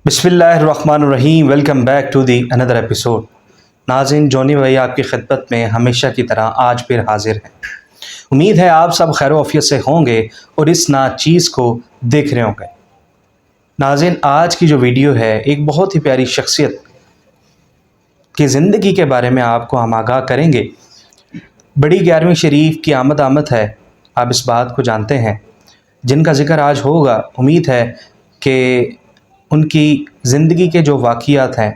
بسم اللہ الرحمن الرحیم، ویلکم بیک ٹو دی اندر ایپیسوڈ۔ ناظرین، جونی بھائی آپ کی خدمت میں ہمیشہ کی طرح آج پھر حاضر ہیں۔ امید ہے آپ سب خیر و عافیت سے ہوں گے اور اس چیز کو دیکھ رہے ہوں گے۔ ناظرین، آج کی جو ویڈیو ہے ایک بہت ہی پیاری شخصیت کی زندگی کے بارے میں آپ کو ہم آگاہ کریں گے۔ بڑی 11ویں شریف کی آمد ہے، آپ اس بات کو جانتے ہیں۔ جن کا ذکر آج ہوگا، امید ہے کہ ان کی زندگی کے جو واقعات ہیں،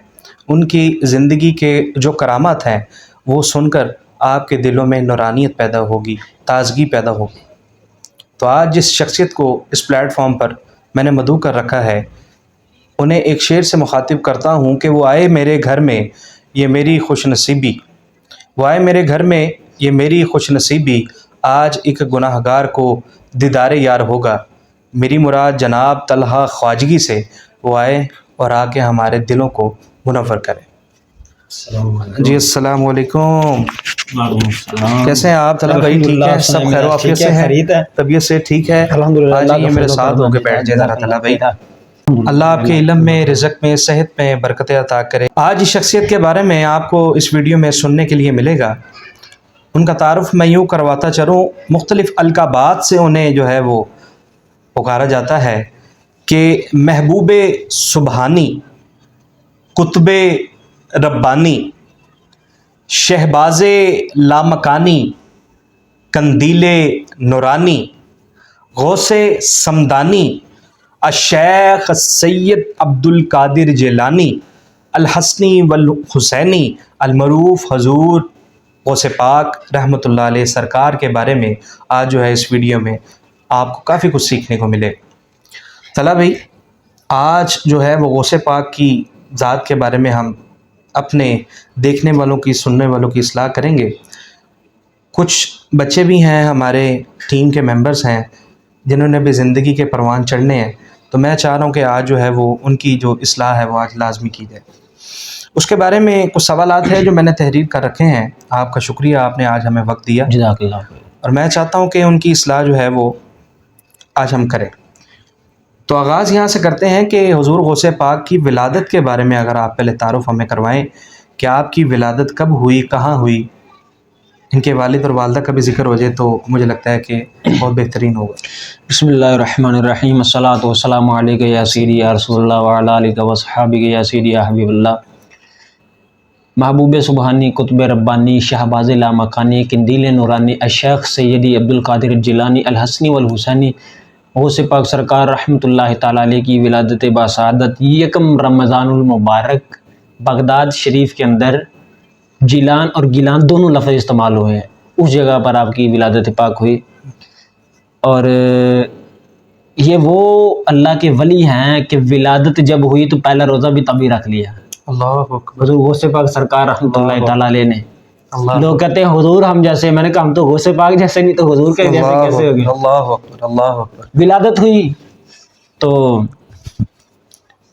ان کی زندگی کے جو کرامات ہیں، وہ سن کر آپ کے دلوں میں نورانیت پیدا ہوگی، تازگی پیدا ہوگی۔ تو آج جس شخصیت کو اس پلیٹ فارم پر میں نے مدعو کر رکھا ہے، انہیں ایک شعر سے مخاطب کرتا ہوں کہ وہ آئے میرے گھر میں یہ میری خوش نصیبی، وہ آئے میرے گھر میں یہ میری خوش نصیبی، آج ایک گناہ گار کو دیدار یار ہوگا، میری مراد جناب طلحہ خواجگی سے وہ آئے اور آ کے ہمارے دلوں کو منور کرے۔ جی السلام علیکم، کیسے ہیں آپ طلحہ بھائی؟ ٹھیک ہے، سب خیر و عافیت سے ہیں؟ طبیعت سے ٹھیک ہے؟ آج یہ میرے ساتھ ہو کے بیٹھ جائے ذرا طلحہ بھائی۔ اللہ آپ کے علم میں، رزق میں، صحت میں برکتیں عطا کرے۔ آج اس شخصیت کے بارے میں آپ کو اس ویڈیو میں سننے کے لیے ملے گا۔ ان کا تعارف میں یوں کرواتا چلوں، مختلف القابات سے انہیں جو ہے وہ پکارا جاتا ہے کہ محبوب سبحانی، قطب ربانی، شہباز لامکانی، قندیل نورانی، غوث سمدانی، الشیخ سید عبد القادر جیلانی، الحسنی والحسینی، المعروف حضور غوث پاک رحمۃ اللہ علیہ سرکار کے بارے میں آج جو ہے اس ویڈیو میں آپ کو کافی کچھ سیکھنے کو ملے۔ طلحہ بھائی، آج جو ہے وہ غوث پاک کی ذات کے بارے میں ہم اپنے دیکھنے والوں کی، سننے والوں کی اصلاح کریں گے۔ کچھ بچے بھی ہیں، ہمارے ٹیم کے ممبرز ہیں جنہوں نے بھی زندگی کے پروان چڑھنے ہیں، تو میں چاہ رہا ہوں کہ آج جو ہے وہ ان کی جو اصلاح ہے وہ آج لازمی کی جائے۔ اس کے بارے میں کچھ سوالات ہیں جو میں نے تحریر کر رکھے ہیں۔ آپ کا شکریہ، آپ نے آج ہمیں وقت دیا، جزاک اللہ۔ اور میں چاہتا ہوں کہ ان کی اصلاح جو ہے وہ آج ہم کریں۔ تو آغاز یہاں سے کرتے ہیں کہ حضور غوث پاک کی ولادت کے بارے میں اگر آپ پہلے تعارف ہمیں کروائیں کہ آپ کی ولادت کب ہوئی، کہاں ہوئی، ان کے والد اور والدہ کا بھی ذکر ہو جائے تو مجھے لگتا ہے کہ بہت بہترین ہوگا۔ بسم اللہ الرحمن الرحیم، الصلاۃ والسلام علیک یا سیدی یا رسول اللہ وعلی آلک وصحابک یا سیدی یا حبیب اللہ۔ محبوب سبحانی، قطب ربانی، شہباز لامکانی، قندیل نورانی، الشیخ سیدی عبد القادر جیلانی، الحسنی والحسینی، غوث پاک سرکار رحمۃ اللہ تعالیٰ علیہ کی ولادت باسعادت یکم رمضان المبارک بغداد شریف کے اندر جیلان اور گیلان دونوں لفظ استعمال ہوئے ہیں، اس جگہ پر آپ کی ولادت پاک ہوئی۔ اور یہ وہ اللہ کے ولی ہیں کہ ولادت جب ہوئی تو پہلا روزہ بھی تبھی رکھ لیا اللہ اکبر، حضور غوث پاک سرکار رحمۃ اللہ تعالیٰ علیہ نے۔ اللہ لوگ کہتے ہیں حضور ہم جیسے، میں نے کہا ہم تو غوث پاک جیسے نہیں تو حضور کے جیسے کیسے ہو گئے؟ اللہ اکبر، اللہ اکبر۔ ولادت ہوئی تو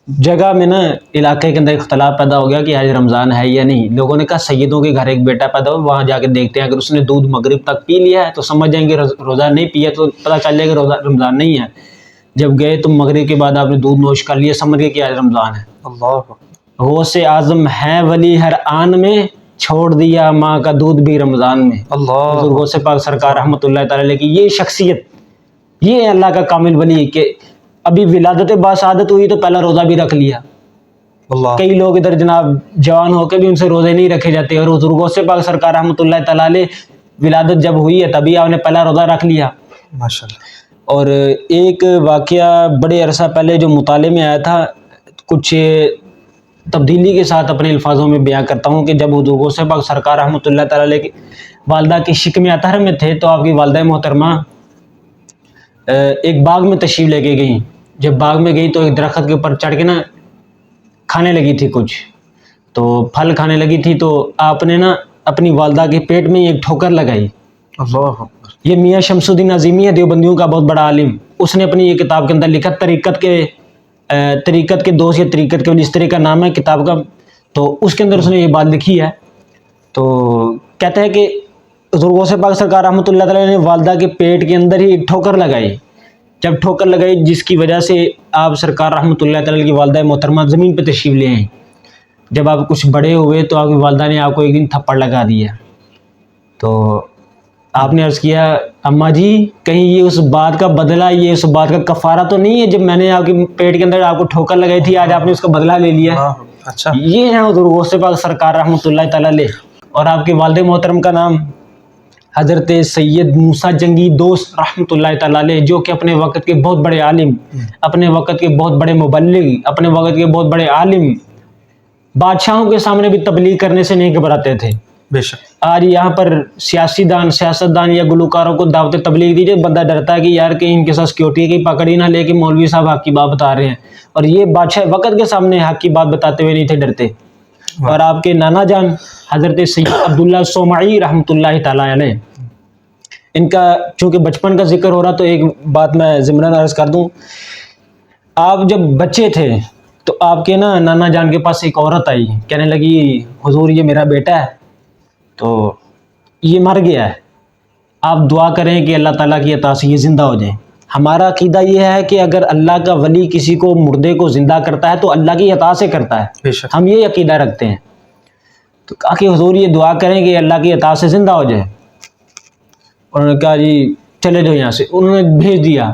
جگہ میں نا علاقے کے اندر اختلاف پیدا ہو گیا کہ آج رمضان ہے یا نہیں۔ لوگوں نے کہا سیدوں کے گھر ایک بیٹا پیدا ہو، وہاں جا کے دیکھتے ہیں، اگر اس نے دودھ مغرب تک پی لیا ہے تو سمجھ جائیں گے روزہ، نہیں پیا تو پتہ چل جائے گا روزہ رمضان نہیں ہے۔ جب گئے تو مغرب کے بعد آپ نے دودھ نوش کر لیا، سمجھ گئے کہ آج رمضان ہے۔ اللہ اکبر، غوث اعظم ہے ولی ہر آن میں، چھوڑ دیا ماں کا دودھ بھی رمضان میں۔ اللہ حضور غوث پاک سرکار رحمۃ اللہ تعالیٰ علیہ کی یہ شخصیت، یہ ہے اللہ کا کامل ولی کہ ابھی ولادت باسعادت ہوئی تو پہلا روزہ بھی رکھ لیا۔ اللہ، کئی لوگ ادھر جناب جوان ہو کے بھی ان سے روزے نہیں رکھے جاتے، اور حضور غوث پاک سرکار رحمۃ اللہ تعالیٰ علیہ ولادت جب ہوئی ہے تبھی آپ نے پہلا روزہ رکھ لیا۔ ماشاء اللہ۔ اور ایک واقعہ بڑے عرصہ پہلے جو مطالعے میں آیا تھا، کچھ تبدیلی کے ساتھ اپنے الفاظوں میں بیان کرتا ہوں کہ جب حضور غوث پاک سرکار رحمۃ اللہ تعالیٰ علیہ کی والدہ کی شکم اطہر میں تھے تو آپ کی والدہ محترمہ ایک باغ میں تشریف لے کے گئیں۔ جب باغ میں گئی تو ایک درخت کے اوپر چڑھ کے نا کھانے لگی تھی، کچھ تو پھل کھانے لگی تھی، تو آپ نے نا اپنی والدہ کے پیٹ میں ایک ٹھوکر لگائی۔ اللہ اکبر۔ یہ میاں شمس الدین عظیمی ہے، دیوبندیوں کا بہت بڑا عالم، اس نے اپنی یہ کتاب کے اندر لکھا، طریقت کے دوست یا طریقت کے ولی، اس طرح کا نام ہے کتاب کا، تو اس کے اندر اس نے یہ بات لکھی ہے۔ تو کہتا ہے کہ حضور غوث پاک سرکار رحمۃ اللہ تعالیٰ نے والدہ کے پیٹ کے اندر ہی ایک ٹھوکر لگائی، جب ٹھوکر لگائی جس کی وجہ سے آپ سرکار رحمۃ اللہ تعالی کی والدہ محترمہ زمین پہ تشریف لے آئیں. جب آپ کچھ بڑے ہوئے تو آپ کی والدہ نے آپ کو ایک دن تھپڑ لگا دیا. تو آپ نے عرض کیا اماں جی کہیں یہ اس بات کا بدلہ، یہ اس بات کا کفارہ تو نہیں ہے جب میں نے آپ کے پیٹ کے اندر آپ کو ٹھوکر لگائی تھی، آج آپ نے اس کا بدلہ لے لیا. اچھا. یہ ہے حضور غوث پاک سرکار رحمۃ اللہ تعالی علیہ. اور آپ کے والد محترم کا نام حضرت سید موسیٰ جنگی دوست رحمۃ اللہ تعالیٰ علیہ، جو کہ اپنے وقت کے بہت بڑے عالم، اپنے وقت کے بہت بڑے مبلغ، اپنے وقت کے بہت بڑے عالم، بادشاہوں کے سامنے بھی تبلیغ کرنے سے نہیں گھبراتے تھے. بے شک. آج یہاں پر سیاستدان یا گلوکاروں کو دعوت تبلیغ دیجیے، بندہ ڈرتا ہے کہ یار کہ ان کے ساتھ سیکورٹی کی پکڑی نہ لے کے مولوی صاحب حق کی بات بتا رہے ہیں. اور یہ بادشاہ وقت کے سامنے حق کی بات بتاتے ہوئے نہیں تھے ڈرتے. اور آپ کے نانا جان حضرت سید عبداللہ سومعی رحمۃ اللہ تعالیٰ علیہ، ان کا چونکہ بچپن کا ذکر ہو رہا تو ایک بات میں ضمناً عرض کر دوں. آپ جب بچے تھے تو آپ کے نانا جان کے پاس ایک عورت آئی، کہنے لگی حضور یہ میرا بیٹا ہے تو یہ مر گیا ہے، آپ دعا کریں کہ اللہ تعالیٰ کی عطا سے یہ زندہ ہو جائیں. ہمارا عقیدہ یہ ہے کہ اگر اللہ کا ولی کسی کو مردے کو زندہ کرتا ہے تو اللہ کی عطا سے کرتا ہے. بے شک. ہم یہ عقیدہ رکھتے ہیں. تو کہا کہ حضور یہ دعا کریں کہ اللہ کی عطا سے زندہ ہو جائے. انہوں نے کہا جی چلے جاؤ یہاں سے. انہوں نے بھیج دیا.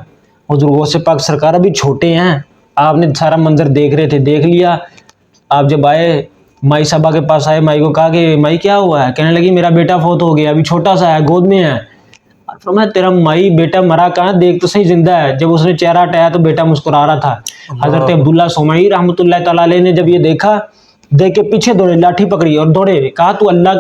حضور غوث پاک سرکار ابھی چھوٹے ہیں، آپ نے سارا منظر دیکھ رہے تھے، دیکھ لیا. آپ جب آئے مائی صاحبہ کے پاس آئے، مائی کو کہا کہ مائی کیا ہوا ہے؟ کہنے لگی میرا بیٹا فوت ہو گیا، ابھی چھوٹا سا ہے، گود میں ہے. فرمایا تیرا مائی بیٹا مرا کہاں، دیکھ تو صحیح زندہ ہے. جب اس نے چہرہ ہٹایا تو بیٹا مسکرا رہا تھا. حضرت عبداللہ سومعی رحمۃ اللہ تعالیٰ علیہ نے جب یہ دیکھا، دیکھ کے پیچھے دوڑے، لاٹھی پکڑی اور دوڑے. کہا تو اللہ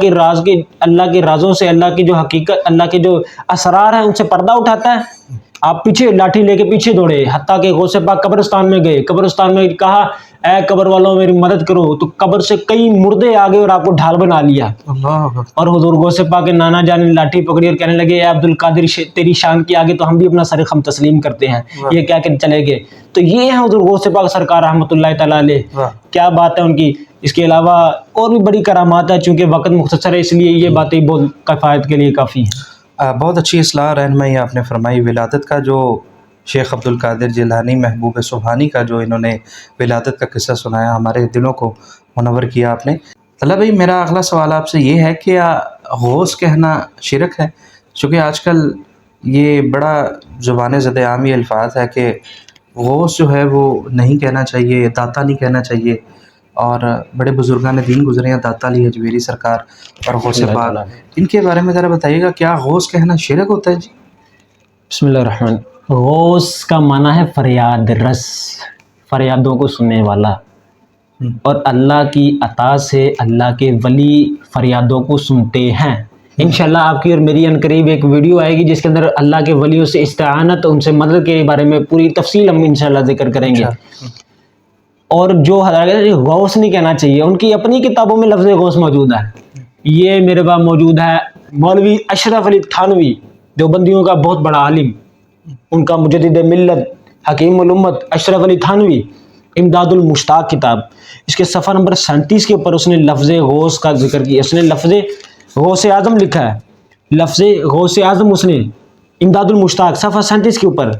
کے رازوں سے، اللہ کی جو حقیقت، اللہ کے جو اسرار ہیں ان سے پردہ اٹھاتا ہے. آپ پیچھے لاٹھی لے کے پیچھے دوڑے، حتیٰ کہ غوث پاک قبرستان میں گئے. قبرستان میں کہا اے قبر والوں میری مدد کرو، تو قبر سے کئی مردے آ گئے اور آپ کو ڈھال بنا لیا. اور حضور غوث پاک کے نانا جان نے لاٹھی پکڑی اور کہنے لگے اے عبد القادر تیری شان کے آگے تو ہم بھی اپنا سر خم تسلیم کرتے ہیں. یہ کیا کہ چلے گئے. تو یہ ہے حضور غوث پاک سرکار رحمۃ اللہ تعالیٰ علیہ. کیا بات ہے ان کی. اس کے علاوہ اور بھی بڑی کرامات ہے، چونکہ وقت مختصر ہے اس لیے یہ باتیں بہت کفایت کے لیے کافی ہیں. بہت اچھی اصلاح رہنمائی آپ نے فرمائی. ولادت کا جو شیخ عبد القادر جیلانی محبوب سبحانی کا جو انہوں نے ولادت کا قصہ سنایا، ہمارے دلوں کو منور کیا آپ نے. طلب بھائی میرا اگلا سوال آپ سے یہ ہے کہ غوث کہنا شرک ہے؟ چونکہ آج کل یہ بڑا زبان زد عام یہ الفاظ ہے کہ غوث جو ہے وہ نہیں کہنا چاہیے، داتا نہیں کہنا چاہیے. اور بڑے بزرگان دین گزرے ہیں، داتا علی حجویری سرکار اور غوث پاک، ان کے بارے میں ذرا بتائیے گا کیا غوث کہنا شرک ہوتا ہے؟ جی بسم اللہ الرحمن. غوث کا معنی ہے فریاد رس، فریادوں کو سننے والا. اور اللہ کی عطا سے اللہ کے ولی فریادوں کو سنتے ہیں. انشاءاللہ آپ کی اور میری عنقریب ایک ویڈیو آئے گی جس کے اندر اللہ کے ولیوں سے استعانت، ان سے مدد کے بارے میں پوری تفصیل ہم انشاءاللہ ذکر کریں گے. اور جو حضرات غوث نہیں کہنا چاہیے، ان کی اپنی کتابوں میں لفظ غوث موجود ہے. یہ میرے پاس موجود ہے. مولوی اشرف علی تھانوی دیوبندیوں کا بہت بڑا عالم، ان کا مجدد ملت حکیم الامت اشرف علی تھانوی، امداد المشتاق کتاب، اس کے صفحہ نمبر 37 کے اوپر اس نے لفظ غوث کا ذکر کیا. اس نے لفظ غوث اعظم لکھا ہے، لفظ غوث اعظم اس نے امداد المشتاق صفحہ 37 کے اوپر.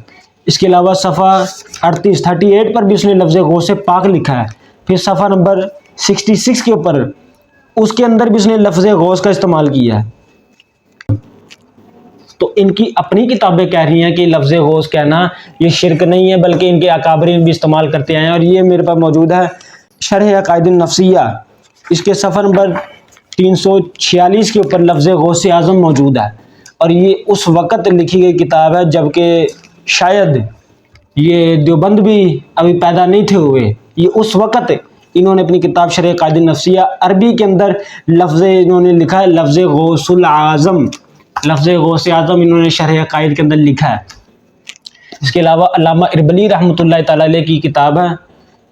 اس کے علاوہ صفحہ 38 پر بھی اس نے لفظ غوث پاک لکھا ہے. پھر صفحہ نمبر 66 کے اوپر اس کے اندر بھی اس نے لفظ غوث کا استعمال کیا ہے. تو ان کی اپنی کتابیں کہہ رہی ہیں کہ لفظ غوث کہنا یہ شرک نہیں ہے، بلکہ ان کے اکابرین بھی استعمال کرتے ہیں. اور یہ میرے پاس موجود ہے شرح عقائد النفسیہ، اس کے صفحہ نمبر 346 کے اوپر لفظ غوث اعظم موجود ہے. اور یہ اس وقت لکھی گئی کتاب ہے جبکہ شاید یہ دیوبند بھی ابھی پیدا نہیں تھے ہوئے. یہ اس وقت انہوں نے اپنی کتاب شرح عقائد النفسیہ عربی کے اندر لفظ انہوں نے لکھا ہے لفظ غوث العظم، لفظ غوث اعظم انہوں نے شرح عقائد کے اندر لکھا ہے. اس کے علاوہ علامہ اربلی رحمۃ اللہ تعالیٰ علیہ کی کتاب ہے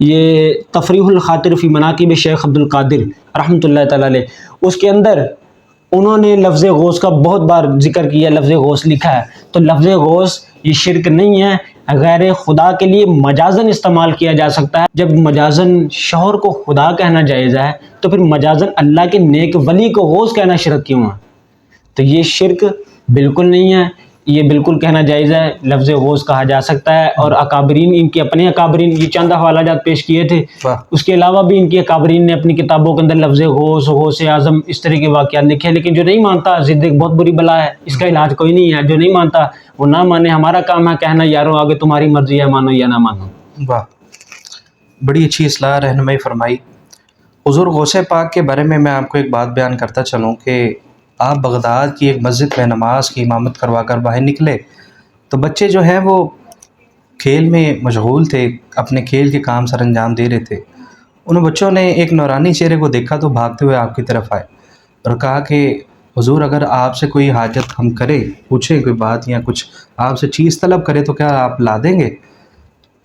یہ تفریح الخاطر فی مناقب شیخ عبد القادر رحمۃ اللہ تعالیٰ علیہ. اس کے اندر انہوں نے لفظ غوث کا بہت بار ذکر کیا، لفظ غوث لکھا ہے. تو لفظ غوث یہ شرک نہیں ہے، غیر خدا کے لیے مجازن استعمال کیا جا سکتا ہے. جب مجازن شوہر کو خدا کہنا جائز ہے تو پھر مجازن اللہ کے نیک ولی کو غوث کہنا شرک کیوں ہے؟ تو یہ شرک بالکل نہیں ہے. یہ بالکل کہنا جائز ہے، لفظ غوث کہا جا سکتا ہے، اور اکابرین، ان کے اپنے اکابرین، یہ چند حوالہ جات پیش کیے تھے، واہ، اس کے علاوہ بھی ان کے اکابرین نے اپنی کتابوں کے اندر لفظ غوث، غوث اعظم، اس طرح کے واقعات لکھے ہیں۔ لیکن جو نہیں مانتا، ضد ایک بہت بری بلا ہے، اس کا علاج کوئی نہیں ہے۔ جو نہیں مانتا وہ نہ مانے، ہمارا کام ہے کہنا یاروں آگے تمہاری مرضی ہے، مانو یا نہ مانو۔ واہ، بڑی اچھی اصلاح رہنمائی فرمائی۔ حضور غوث پاک کے بارے میں آپ کو ایک بات بیان کرتا چلوں کہ آپ بغداد کی ایک مسجد میں نماز کی امامت کروا کر باہر نکلے تو بچے جو ہیں وہ کھیل میں مشغول تھے، اپنے کھیل کے کام سر انجام دے رہے تھے۔ ان بچوں نے ایک نورانی چہرے کو دیکھا تو بھاگتے ہوئے آپ کی طرف آئے اور کہا کہ حضور اگر آپ سے کوئی حاجت ہم کریں، پوچھیں کوئی بات یا کچھ آپ سے چیز طلب کرے تو کیا آپ لا دیں گے؟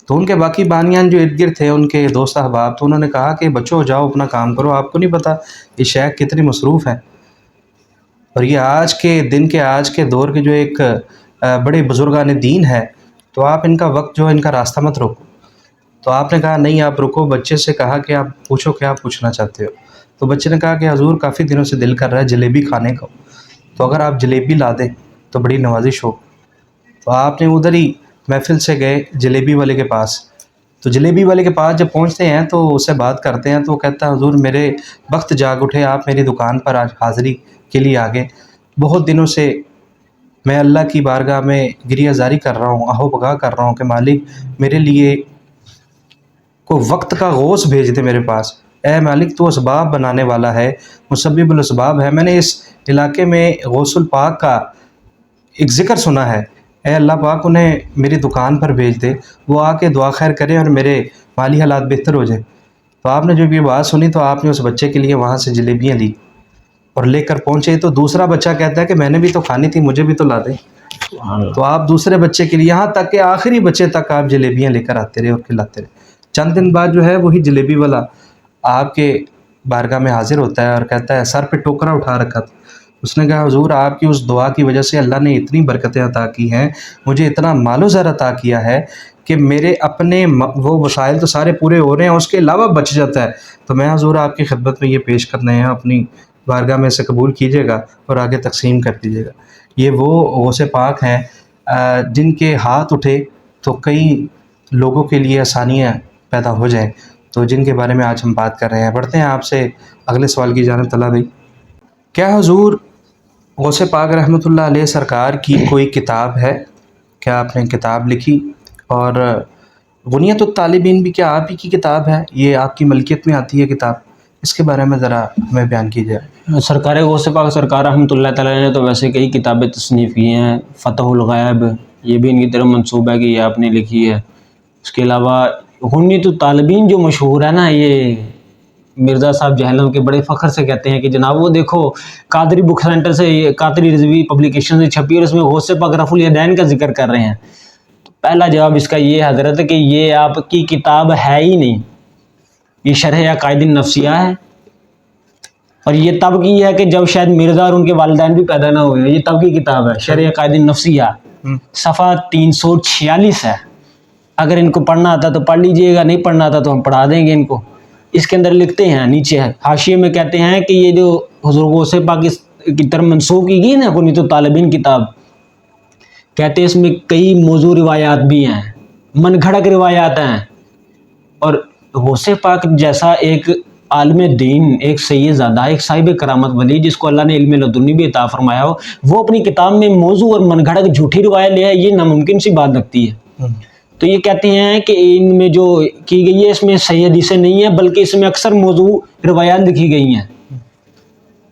تو ان کے باقی بانیان جو ارد گرد تھے، ان کے دوست احباب، تو انہوں نے کہا کہ بچوں جاؤ اپنا کام کرو، آپ کو نہیں پتہ یہ شیخ کتنی مصروف ہیں، اور یہ آج کے دور کے جو ایک بڑے بزرگان دین ہے، تو آپ ان کا وقت جو ہے ان کا راستہ مت روکو۔ تو آپ نے کہا نہیں آپ رکو، بچے سے کہا کہ آپ پوچھو کیا پوچھنا چاہتے ہو۔ تو بچے نے کہا کہ حضور کافی دنوں سے دل کر رہا ہے جلیبی کھانے کا، تو اگر آپ جلیبی لا دیں تو بڑی نوازش ہو۔ تو آپ نے ادھر ہی محفل سے گئے جلیبی والے کے پاس۔ تو جلیبی والے کے پاس جب پہنچتے ہیں تو اس سے بات کرتے ہیں تو وہ کہتا ہے حضور میرے وقت جاگ اٹھے، آپ میری دکان پر آج حاضری کے لیے آگے۔ بہت دنوں سے میں اللہ کی بارگاہ میں گریہ زاری کر رہا ہوں، آہو بگا کر رہا ہوں کہ مالک میرے لیے کو وقت کا غوث بھیج دے میرے پاس۔ اے مالک تو اسباب بنانے والا ہے، مسبب الاسباب ہے۔ میں نے اس علاقے میں غوث الپاک کا ایک ذکر سنا ہے، اے اللہ پاک انہیں میری دکان پر بھیج دے، وہ آ کے دعا خیر کرے اور میرے مالی حالات بہتر ہو جائے۔ تو آپ نے جب یہ بات سنی تو آپ نے اس بچے کے لیے وہاں سے جلیبیاں لی اور لے کر پہنچے۔ تو دوسرا بچہ کہتا ہے کہ میں نے بھی تو کھانی تھی، مجھے بھی تو لا دیں۔ سبحان اللہ۔ تو آپ دوسرے بچے کے لیے، یہاں تک کہ آخری بچے تک آپ جلیبیاں لے کر آتے رہے اور کھلاتے رہے۔ چند دن بعد جو ہے وہی جلیبی والا آپ کے بارگاہ میں حاضر ہوتا ہے اور کہتا ہے سر پہ ٹوکرا اٹھا رکھا تھا۔ اس نے کہا حضور آپ کی اس دعا کی وجہ سے اللہ نے اتنی برکتیں عطا کی ہیں، مجھے اتنا مال و زر عطا کیا ہے کہ میرے اپنے وہ وسائل تو سارے پورے ہو رہے ہیں، اس کے علاوہ بچ جاتا ہے۔ تو میں حضور آپ کی خدمت میں یہ پیش کرنے ہیں، اپنی بارگاہ میں سے قبول کیجیے گا اور آگے تقسیم کر دیجیے گا۔ یہ وہ غوث پاک ہیں جن کے ہاتھ اٹھے تو کئی لوگوں کے لیے آسانیاں پیدا ہو جائیں، تو جن کے بارے میں آج ہم بات کر رہے ہیں۔ بڑھتے ہیں آپ سے اگلے سوال کی جانب طلحہ بھائی۔ کیا حضور غوث پاک رحمۃ اللہ علیہ سرکار کی کوئی کتاب ہے؟ کیا آپ نے کتاب لکھی؟ اور غنیت الطالبین بھی کیا آپ ہی کی کتاب ہے؟ یہ آپ کی ملکیت میں آتی ہے کتاب؟ اس کے بارے میں ذرا ہمیں بیان کیجیے۔ سرکار غوث پاک سرکار رحمۃ اللہ تعالیٰ نے تو ویسے کئی کتابیں تصنیف کی ہیں۔ فتح الغیب یہ بھی ان کی طرف منسوب ہے کہ یہ آپ نے لکھی ہے۔ اس کے علاوہ غنیت الطالبین جو مشہور ہے نا، یہ مرزا صاحب جہلم کے بڑے فخر سے کہتے ہیں کہ جناب وہ دیکھو قادری بک سینٹر سے، یہ قادری رضوی پبلیکیشن سے چھپی اور اس میں غوث پاک رفع الیدین کا ذکر کر رہے ہیں۔ تو پہلا جواب اس کا یہ حضرت کہ یہ آپ کی کتاب ہے ہی نہیں، یہ شرح عقائد النفسیہ ہے، اور یہ تب کی ہے کہ جب شاید مرزا اور ان کے والدین بھی پیدا نہ ہوئے، یہ تب کی کتاب ہے، شرح عقائد النفسیہ، صفحہ 346 ہے۔ اگر ان کو پڑھنا آتا تو پڑھ لیجئے گا، نہیں پڑھنا آتا تو ہم پڑھا دیں گے ان کو۔ اس کے اندر لکھتے ہیں، نیچے حاشیے میں کہتے ہیں کہ یہ جو حضور غوث پاک کی طرف منسوب کی گئی نا غنیت الطالبین کتاب، کہتے ہیں اس میں کئی موضوع روایات بھی ہیں، من گھڑت روایات ہیں، اور غوث پاک جیسا ایک عالم دین، ایک سید زادہ، ایک صاحب کرامت ولی جس کو اللہ نے علم لدنی بھی عطا فرمایا ہو، وہ اپنی کتاب میں موضوع اور من گھڑت جھوٹی روایت لے آئے، یہ ناممکن سی بات لگتی ہے۔ تو یہ کہتے ہیں کہ ان میں جو کی گئی ہے اس میں صحیح حدیثیں نہیں ہیں، بلکہ اس میں اکثر موضوع روایات لکھی گئی ہیں۔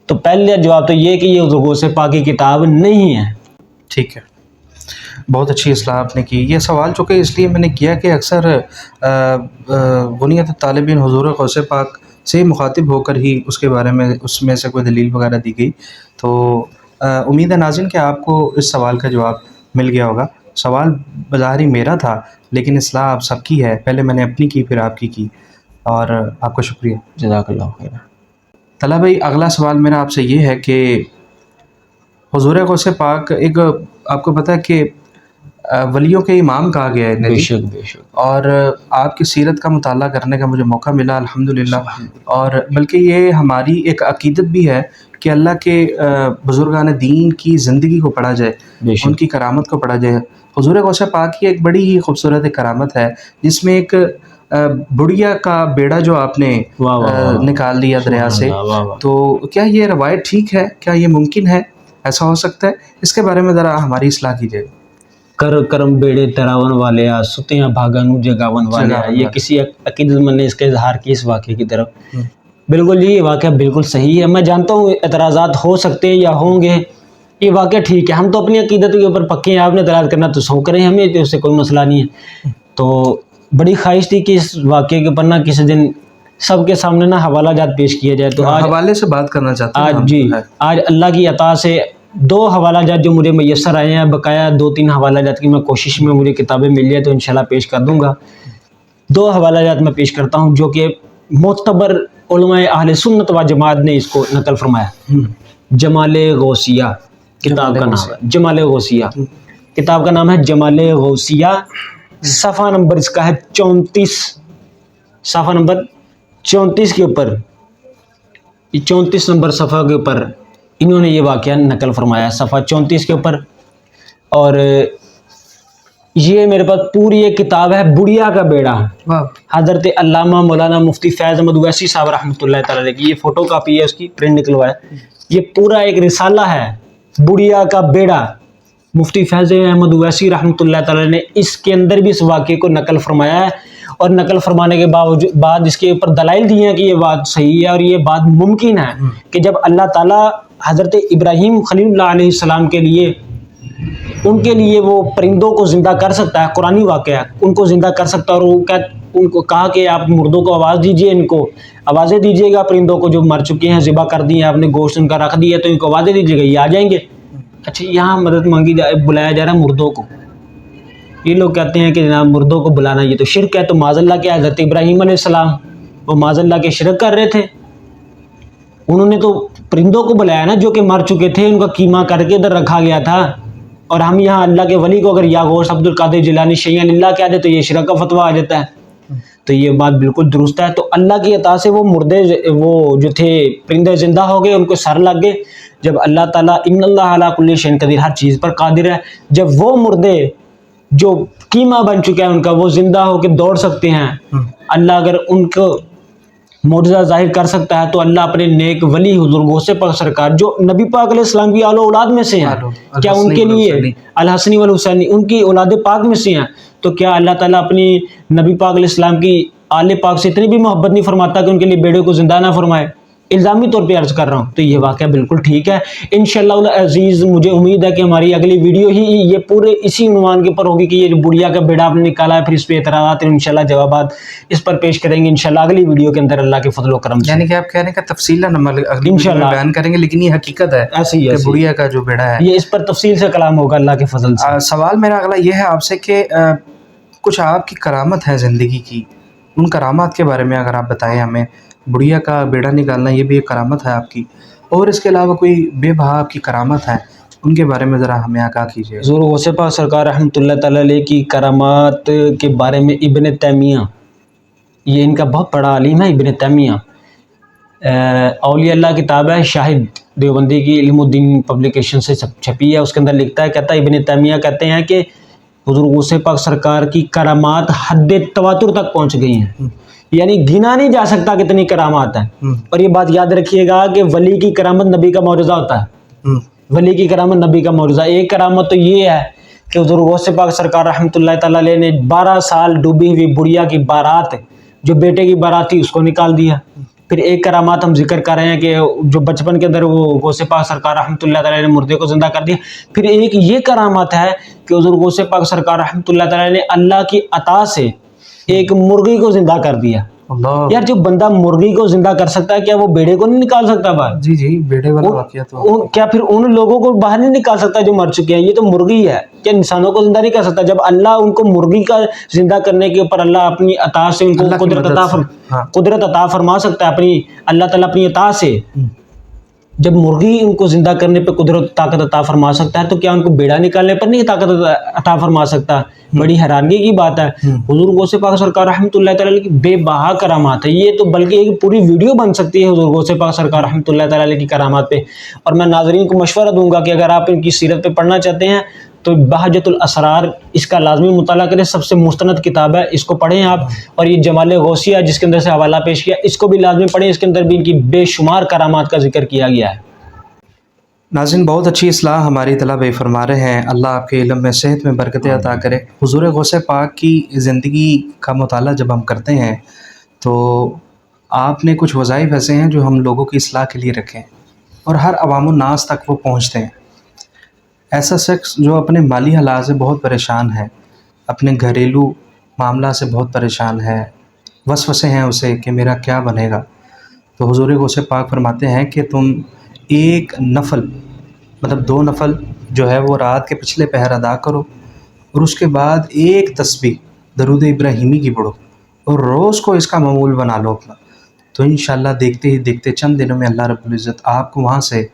تو پہلے جواب تو یہ کہ یہ حضور غوث پاک کی کتاب نہیں ہے۔ ٹھیک ہے، بہت اچھی اصلاح آپ نے کی۔ یہ سوال چونکہ اس لیے میں نے کیا کہ اکثر غنیت الطالبین حضور غوث پاک سے مخاطب ہو کر ہی اس کے بارے میں اس میں سے کوئی دلیل وغیرہ دی گئی، تو امید ہے ناظرین کہ آپ کو اس سوال کا جواب مل گیا ہوگا۔ سوال بظاہر ہی میرا تھا لیکن اصلاح آپ سب کی ہے، پہلے میں نے اپنی کی پھر آپ کی، اور آپ کا شکریہ۔ جزاک اللہ خیر۔ طلحہ بھائی اگلا سوال میرا آپ سے یہ ہے کہ حضور غوث پاک ایک آپ کو پتہ ہے کہ ولیوں کے امام کہا گیا ہے بے نبی، شک بے شک. اور آپ کی سیرت کا مطالعہ کرنے کا مجھے موقع ملا الحمدللہ. اور بلکہ یہ ہماری ایک عقیدت بھی ہے کہ اللہ کے بزرگان دین کی زندگی کو پڑھا جائے، بے شک. ان کی کرامت کو پڑھا جائے. حضور غوث پاک کی ایک بڑی ہی خوبصورت ایک کرامت ہے جس میں ایک بڑھیا کا بیڑا جو آپ نے واہ واہ واہ. نکال لیا دریا سبحان سے، اللہ، واہ واہ. تو کیا یہ روایت ٹھیک ہے؟ کیا یہ ممکن ہے؟ ایسا ہو سکتا ہے؟ اس کے بارے میں ذرا ہماری اصلاح کیجیے. کر کرم بیڑے تراون والے آ ستیاں بھاگن جگاون والے آ. جگاون یہ والے. کسی عقیدت مند نے اس کا اظہار کی اس واقعے کی طرف. ہم. بالکل جی، یہ واقعہ بالکل صحیح ہے. میں جانتا ہوں اعتراضات ہو سکتے ہیں یا ہوں گے، یہ واقعہ ٹھیک ہے. ہم تو اپنی عقیدت کے اوپر پکے ہیں، آپ نے اعتراض کرنا تو سو کریں، ہمیں تو اس سے کوئی مسئلہ نہیں ہے. تو بڑی خواہش تھی کہ اس واقعے کے اوپر نا کسی دن سب کے سامنے نا حوالہ جات پیش کیا جائے. تو آج حوالے سے بات کرنا چاہتے ہیں آج ہم. جی ہے. آج اللہ کی عطا سے 2 حوالہ جات جو مجھے میسر آئے ہیں، بقایا 2-3 حوالہ جات کی میں کوشش میں مجھے کتابیں مل جائے تو انشاءاللہ پیش کر دوں گا. 2 حوالہ جات میں پیش کرتا ہوں جو کہ معتبر علماء اہل سنت و جماعت نے اس کو نقل فرمایا. جمال غوثیہ کتاب کا نام ہے. جمال غوثیہ کتاب کا نام ہے جمال غوثیہ. صفحہ نمبر اس کا ہے 34، صفحہ نمبر 34 کے اوپر، 34 نمبر صفحہ کے اوپر انہوں نے یہ واقعہ نقل فرمایا ہے، صفحہ 34 کے اوپر. اور یہ میرے پاس پوری ایک کتاب ہے، بڑھیا کا بیڑا، حضرت علامہ مولانا مفتی فیض احمد اویسی صاحب رحمۃ اللہ تعالی علیہ کی یہ فوٹو کاپی ہے، اس کی پرنٹ نکلوایا. یہ پورا ایک رسالہ ہے، بڑھیا کا بیڑا. مفتی فیض احمد اویسی رحمۃ اللہ تعالی نے اس کے اندر بھی اس واقعے کو نقل فرمایا ہے، اور نقل فرمانے کے بعد اس کے اوپر دلائل دیے ہیں کہ یہ بات صحیح ہے اور یہ بات ممکن ہے کہ جب اللہ تعالیٰ حضرت ابراہیم خلیل اللہ علیہ السلام کے لیے ان کے لیے وہ پرندوں کو زندہ کر سکتا ہے، قرآنی واقعہ، ان کو زندہ کر سکتا ہے، اور وہ ان کو کہا کہ آپ مردوں کو آواز دیجئے، ان کو آوازیں دیجئے گا، پرندوں کو جو مر چکے ہیں ذبح کر دیے آپ نے، گوشت ان کا رکھ دیا تو ان کو آوازیں دیجئے گا، یہ آ جائیں گے. اچھا، یہاں مدد مانگی بلایا جا رہا ہے مردوں کو. یہ لوگ کہتے ہیں کہ جناب مردوں کو بلانا یہ تو شرک ہے. تو معاذ اللہ کیا حضرت ابراہیم علیہ السلام وہ معاذ اللہ کے شرک کر رہے تھے؟ انہوں نے تو پرندوں کو بلایا نا جو کہ مر چکے تھے، ان کا قیمہ کر کے ادھر رکھا گیا تھا. اور ہم یہاں اللہ کے ولی کو اگر یا غوث عبد القادر جیلانی شیعہ للہ کہہ دے تو یہ شرک کا فتویٰ آ جاتا ہے. تو یہ بات بالکل درست ہے. تو اللہ کی عطا سے وہ مردے وہ جو تھے پرندے زندہ ہو گئے، ان کو سر لگ گئے. جب اللہ تعالیٰ ان اللہ علی کل شیء قدیر، ہر چیز پر قادر ہے، جب وہ مردے جو قیمہ بن چکا ہے ان کا وہ زندہ ہو کے دوڑ سکتے ہیں، اللہ اگر ان کو معجزہ ظاہر کر سکتا ہے تو اللہ اپنے نیک ولی حضور غوث پاک سرکار جو نبی پاک علیہ السلام کی آل و اولاد میں سے ہیں، کیا ان کے لیے الحسنی والحسینی ان کی اولاد پاک میں سے ہیں، تو کیا اللہ تعالیٰ اپنی نبی پاک علیہ السلام کی آل پاک سے اتنی بھی محبت نہیں فرماتا کہ ان کے لیے بیڑے کو زندہ نہ فرمائے؟ الزامی طور پہ عرض کر رہا ہوں. تو یہ واقعہ بالکل ٹھیک ہے. انشاءاللہ العزیز مجھے امید ہے کہ ہماری اگلی ویڈیو ہی یہ پورے اسی عنوان کے اوپر ہوگی کہ یہ جو بڑھیا کا بیڑا آپ نے نکالا ہے، پھر اس پہ اعتراضات ہیں، انشاءاللہ جوابات اس پر پیش کریں گے انشاءاللہ اگلی ویڈیو کے اندر اللہ کے فضل و کرم سے. یعنی کہ آپ کہہ رہے ہیں کہ تفصیل اگلی ویڈیو میں بیان کریں گے، لیکن یہ حقیقت ہے ایسی کہ بڑھیا کا جو بیڑا ہے یہ اس پر تفصیل سے کلام ہوگا اللہ کے فضل سے. سوال میرا اگلا یہ ہے آپ سے کہ کچھ آپ کی کرامت ہے زندگی کی، ان کرامات کے بارے میں اگر آپ بتائیں ہمیں. بڑھیا کا بیڑا نکالنا یہ بھی ایک کرامت ہے آپ کی، اور اس کے علاوہ کوئی بے بہا آپ کی کرامت ہے، ان کے بارے میں ذرا ہمیں آگاہ کیجیے. حضور غوث پاک سرکار رحمۃ اللہ تعالی علیہ کی کرامات کے بارے میں ابن تیمیہ، یہ ان کا بہت بڑا عالم ہے ابن تیمیہ، اولیاء اللہ کتاب ہے، شاہد دیوبندی کی علم الدین پبلیکیشن سے چھپی ہے. اس کے اندر لکھتا ہے، کہتا ہے ابن تیمیہ کہتے ہیں کہ حضور غوث پاک سرکار کی کرامات حد تواتر تک پہنچ گئی ہیں، یعنی گنا نہیں جا سکتا کتنی کرامات ہیں. اور یہ بات یاد رکھیے گا کہ ولی کی کرامت نبی کا معجزہ ہوتا ہے، ولی کی کرامت نبی کا معجزہ. ایک کرامت تو یہ ہے کہ حضور غوث پاک سرکار رحمۃ اللہ تعالی علیہ نے 12 سال ڈوبی ہوئی بڑھیا کی بارات، جو بیٹے کی بارات تھی، اس کو نکال دیا. پھر ایک کرامات ہم ذکر کر رہے ہیں کہ جو بچپن کے اندر وہ غوث پاک سرکار رحمۃ اللہ تعالی نے مردے کو زندہ کر دیا. پھر ایک یہ کرامت ہے کہ حضور غوث پاک سرکار رحمۃ اللہ تعالی نے اللہ کی عطا سے ایک مرغی کو زندہ کر دیا. یار جو بندہ مرغی کو زندہ کر سکتا ہے، کیا وہ بیڑے کو نہیں نکال سکتا باہر؟ جی جی، بیڑے والا واقعہ تو کیا پھر ان لوگوں کو باہر نہیں نکال سکتا جو مر چکے ہیں؟ یہ تو مرغی ہے، کیا انسانوں کو زندہ نہیں کر سکتا؟ جب اللہ ان کو مرغی کا زندہ کرنے کے اوپر اللہ اپنی عطا سے ان کو قدرت عطا فرما سکتا ہے، اپنی اللہ تعالیٰ اپنی عطا سے جب مرغی ان کو زندہ کرنے پہ قدرت طاقت عطا فرما سکتا ہے تو کیا ان کو بیڑا نکالنے پر نہیں طاقت عطا فرما سکتا؟ بڑی حیرانگی کی بات ہے۔ حضور غوث پاک سرکار رحمۃ اللہ تعالی کی بے بہا کرامات ہے، یہ تو بلکہ ایک پوری ویڈیو بن سکتی ہے حضور غوث پاک سرکار رحمۃ اللہ تعالی کی کرامات پہ۔ اور میں ناظرین کو مشورہ دوں گا کہ اگر آپ ان کی سیرت پہ پڑھنا چاہتے ہیں تو بہجت الاسرار اس کا لازمی مطالعہ کریں، سب سے مستند کتاب ہے، اس کو پڑھیں آپ۔ اور یہ جمال غوثیہ جس کے اندر سے حوالہ پیش کیا، اس کو بھی لازمی پڑھیں، اس کے اندر بھی ان کی بے شمار کرامات کا ذکر کیا گیا ہے۔ ناظرین بہت اچھی اصلاح ہماری طلبہ فرما رہے ہیں، اللہ آپ کے علم میں صحت میں برکتیں عطا کرے۔ حضور غوث پاک کی زندگی کا مطالعہ جب ہم کرتے ہیں تو آپ نے کچھ وظائف ایسے ہیں جو ہم لوگوں کی اصلاح کے لیے رکھیں اور ہر عوام الناس تک وہ پہنچتے ہیں۔ ایسا شخص جو اپنے مالی حالات سے بہت پریشان ہے، اپنے گھریلو معاملہ سے بہت پریشان ہے، وسوسے ہیں اسے کہ میرا کیا بنے گا، تو حضور غوث پاک فرماتے ہیں کہ تم ایک نفل مطلب 2 نفل جو ہے وہ رات کے پچھلے پہر ادا کرو اور اس کے بعد ایک تسبیح درود ابراہیمی کی پڑھو اور روز کو اس کا معمول بنا لو اپنا، تو انشاءاللہ دیکھتے ہی دیکھتے چند دنوں میں اللہ رب العزت آپ کو وہاں سے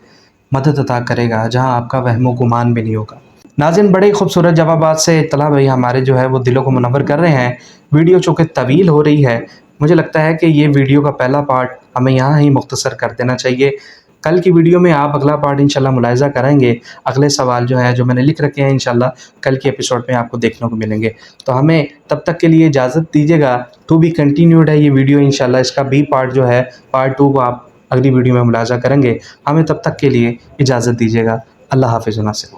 مدد عطا کرے گا جہاں آپ کا وہم و گمان بھی نہیں ہوگا۔ ناظرین بڑے خوبصورت جوابات سے طلحہ بھائی ہمارے جو ہے وہ دلوں کو منور کر رہے ہیں۔ ویڈیو چونکہ طویل ہو رہی ہے، مجھے لگتا ہے کہ یہ ویڈیو کا پہلا پارٹ ہمیں یہاں ہی مختصر کر دینا چاہیے۔ کل کی ویڈیو میں آپ اگلا پارٹ انشاءاللہ ملاحظہ کریں گے، اگلے سوال جو ہے جو میں نے لکھ رکھے ہیں انشاءاللہ کل کے ایپیسوڈ میں آپ کو دیکھنے کو ملیں گے۔ تو ہمیں تب تک کے لیے اجازت دیجیے گا، ٹو بی کنٹینیوڈ ہے یہ ویڈیو انشاءاللہ، اس کا بھی پارٹ جو ہے پارٹ 2 کو آپ اگلی ویڈیو میں ملاحظہ کریں گے۔ ہمیں تب تک کے لیے اجازت دیجیے گا، اللہ حافظ و ناصر۔